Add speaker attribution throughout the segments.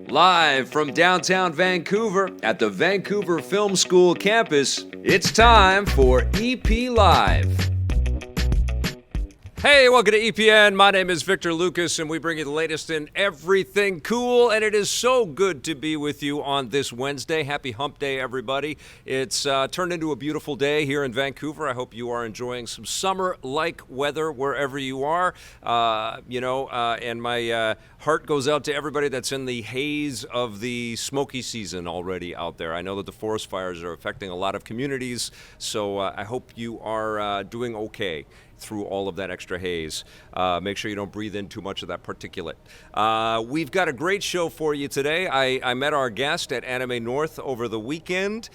Speaker 1: Live from downtown Vancouver at the Vancouver Film School campus, it's time for EP Live. Hey, welcome to EPN. My name is Victor Lucas, and we bring you the latest in everything cool, and it is so good to be with you on this Wednesday. Happy Hump Day, everybody. It's turned into a beautiful day here in Vancouver. I hope you are enjoying some summer-like weather wherever you are. And my heart goes out to everybody that's in the haze of the smoky season already out there. I know that the forest fires are affecting a lot of communities, so I hope you are doing okay through all of that extra haze. Make sure you don't breathe in too much of that particulate. We've got a great show for you today. I met our guest at Anime North over the weekend.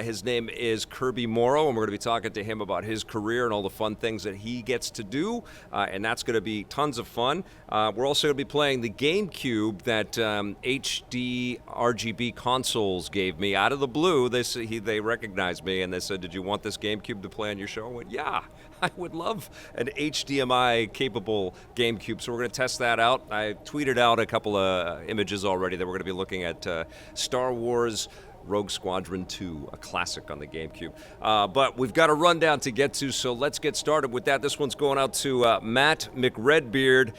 Speaker 1: His name is Kirby Morrow, and we're going to be talking to him about his career and all the fun things that he gets to do, and that's going to be tons of fun. We're also going to be playing the GameCube that HD RGB Consoles gave me out of the blue. They recognized me, and they said, "Did you want this GameCube to play on your show?" I went, "Yeah, I would love an HDMI-capable GameCube," so we're going to test that out. I tweeted out a couple of images already that we're going to be looking at Star Wars Rogue Squadron 2, a classic on the GameCube. But we've got a rundown to get to, so let's get started with that. This one's going out to Matt McRedbeard,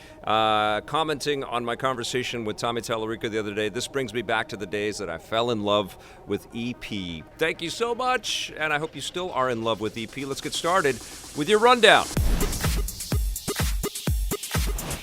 Speaker 1: commenting on my conversation with Tommy Tallarico the other day. This brings me back to the days that I fell in love with EP. Thank you so much, and I hope you still are in love with EP. Let's get started with your rundown.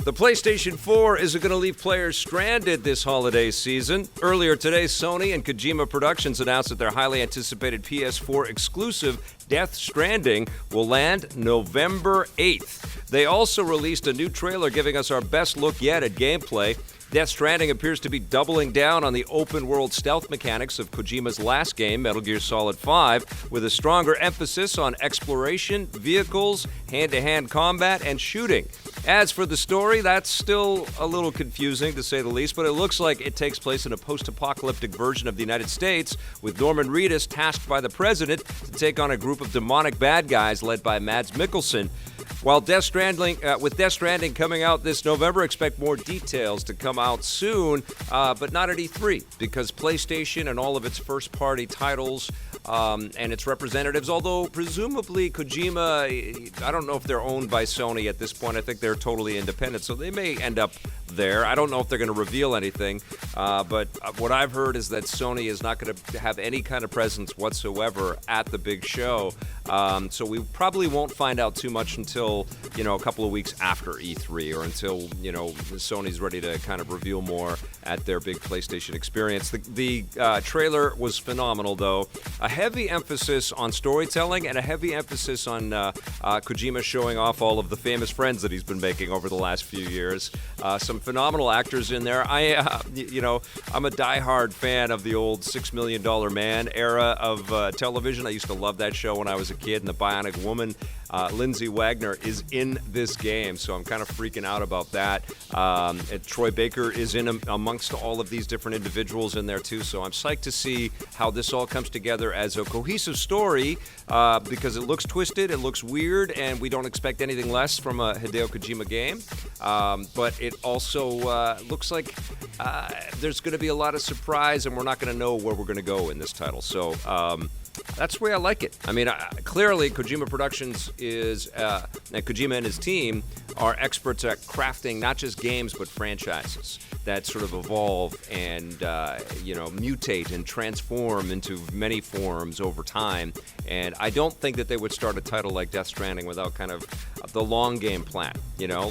Speaker 1: The PlayStation 4 isn't going to leave players stranded this holiday season. Earlier today, Sony and Kojima Productions announced that their highly anticipated PS4 exclusive Death Stranding will land November 8th. They also released a new trailer giving us our best look yet at gameplay. Death Stranding appears to be doubling down on the open-world stealth mechanics of Kojima's last game, Metal Gear Solid 5, with a stronger emphasis on exploration, vehicles, hand-to-hand combat, and shooting. As for the story, that's still a little confusing, to say the least, but it looks like it takes place in a post-apocalyptic version of the United States, with Norman Reedus tasked by the president to take on a group of demonic bad guys led by Mads Mikkelsen. While Death Stranding coming out this November, expect more details to come out soon, but not at E3, because PlayStation and all of its first-party titles and its representatives, although presumably Kojima, I don't know if they're owned by Sony at this point. I think they're totally independent, so they may end up there. I don't know if they're going to reveal anything, but what I've heard is that Sony is not going to have any kind of presence whatsoever at the big show, so we probably won't find out too much until, a couple of weeks after E3, or until, Sony's ready to kind of reveal more at their big PlayStation experience. The trailer was phenomenal, though. A heavy emphasis on storytelling and a heavy emphasis on Kojima showing off all of the famous friends that he's been making over the last few years. Some phenomenal actors in there. I'm a diehard fan of the old $6 Million Man era of television. I used to love that show when I was a kid, and the Bionic Woman, Lindsay Wagner, is in this game, so I'm kind of freaking out about that. And Troy Baker is in amongst all of these different individuals in there too, so I'm psyched to see how this all comes together as a cohesive story, because it looks twisted, it looks weird, and we don't expect anything less from a Hideo Kojima game. But it also looks like there's going to be a lot of surprise, and we're not going to know where we're going to go in this title. So that's the way I like it. I mean, clearly Kojima Productions is, and Kojima and his team are experts at crafting not just games but franchises that sort of evolve and mutate and transform into many forms over time. And I don't think that they would start a title like Death Stranding without kind of the long game plan,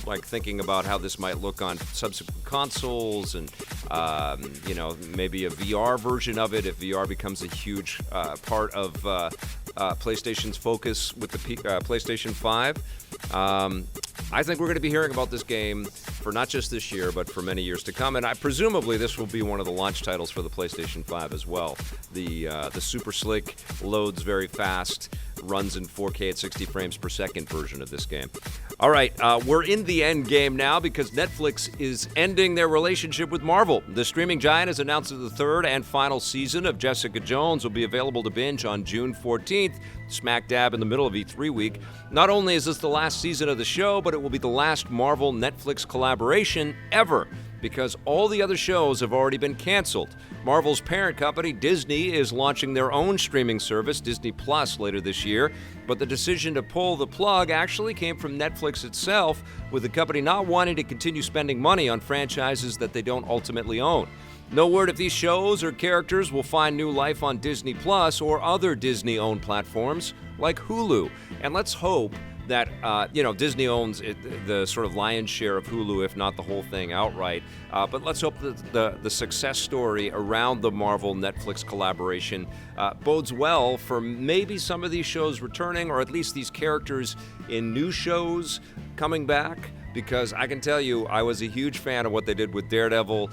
Speaker 1: like thinking about how this might look on subsequent consoles and, maybe a VR version of it if VR becomes a huge part of PlayStation's focus with the PlayStation 5. I think we're going to be hearing about this game for not just this year, but for many years to come. And presumably this will be one of the launch titles for the PlayStation 5 as well. The super slick, loads very fast, runs in 4K at 60 frames per second version of this game. All right, we're in the end game now because Netflix is ending their relationship with Marvel. The streaming giant has announced that the third and final season of Jessica Jones will be available to binge on June 14th, smack dab in the middle of E3 week. Not only is this the last season of the show, but it will be the last Marvel-Netflix collaboration ever. because all the other shows have already been canceled. Marvel's parent company, Disney, is launching their own streaming service, Disney Plus, later this year. But the decision to pull the plug actually came from Netflix itself, with the company not wanting to continue spending money on franchises that they don't ultimately own. No word if these shows or characters will find new life on Disney Plus or other Disney-owned platforms like Hulu. And let's hope that, Disney owns the sort of lion's share of Hulu, if not the whole thing outright. But let's hope that the success story around the Marvel-Netflix collaboration bodes well for maybe some of these shows returning, or at least these characters in new shows coming back. Because I can tell you, I was a huge fan of what they did with Daredevil,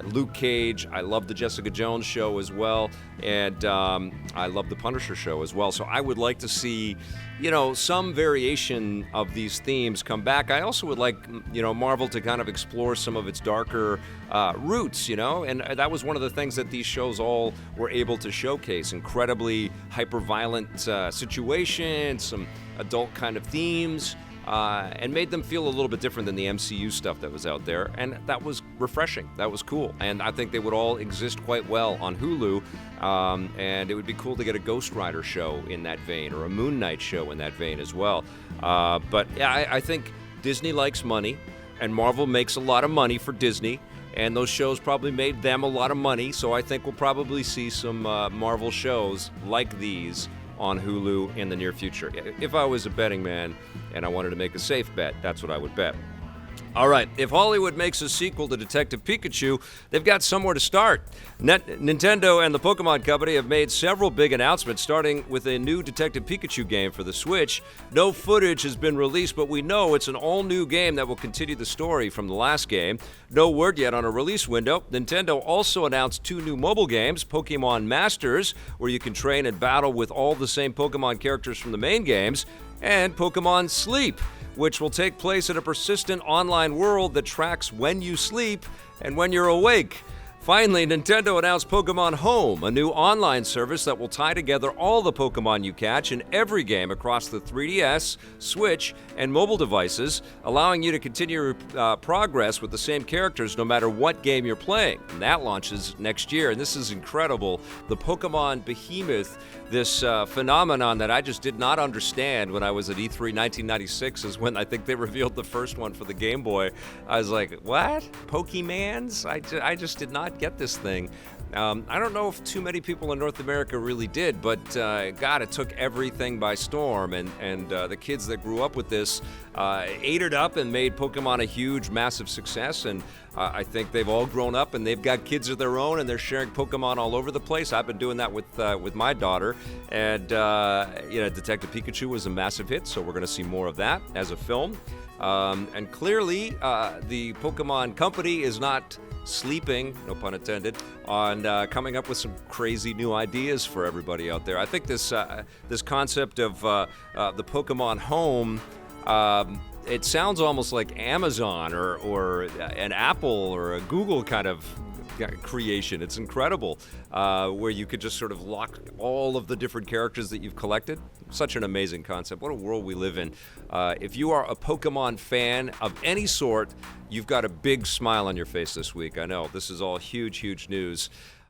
Speaker 1: Luke Cage. I love the Jessica Jones show as well, and I love the Punisher show as well. So I would like to see, some variation of these themes come back. I also would like, Marvel to kind of explore some of its darker roots, and that was one of the things that these shows all were able to showcase. Incredibly hyper-violent situations, some adult kind of themes. And made them feel a little bit different than the MCU stuff that was out there. And that was refreshing. That was cool. And I think they would all exist quite well on Hulu. And it would be cool to get a Ghost Rider show in that vein, or a Moon Knight show in that vein as well. But yeah, I think Disney likes money, and Marvel makes a lot of money for Disney. And those shows probably made them a lot of money. So I think we'll probably see some Marvel shows like these on Hulu in the near future. If I was a betting man and I wanted to make a safe bet, that's what I would bet. All right, if Hollywood makes a sequel to Detective Pikachu, they've got somewhere to start. Nintendo and the Pokemon Company have made several big announcements, starting with a new Detective Pikachu game for the Switch. No footage has been released, but we know it's an all-new game that will continue the story from the last game. No word yet on a release window. Nintendo also announced 2 new mobile games, Pokemon Masters, where you can train and battle with all the same Pokemon characters from the main games, and Pokemon Sleep, which will take place in a persistent online world that tracks when you sleep and when you're awake. Finally, Nintendo announced Pokemon Home, a new online service that will tie together all the Pokemon you catch in every game across the 3DS, Switch, and mobile devices, allowing you to continue progress with the same characters no matter what game you're playing. And that launches next year, and this is incredible. The Pokemon Behemoth, this phenomenon that I just did not understand when I was at E3 1996, is when I think they revealed the first one for the Game Boy. I was like, what? Pokemans? I just did not get this thing. I don't know if too many people in North America really did, but God, it took everything by storm, and the kids that grew up with this ate it up and made Pokemon a huge, massive success, and I think they've all grown up and they've got kids of their own and they're sharing Pokemon all over the place. I've been doing that with my daughter, and Detective Pikachu was a massive hit, so we're going to see more of that as a film. And clearly, the Pokemon Company is not sleeping, no pun intended, on coming up with some crazy new ideas for everybody out there. I think this concept of the Pokemon Home, it sounds almost like Amazon or an Apple or a Google kind of creation. It's incredible, where you could just sort of lock all of the different characters that you've collected. Such an amazing concept. What a world we live in. If you are a Pokemon fan of any sort, you've got a big smile on your face this week. I know, this is all huge, huge news.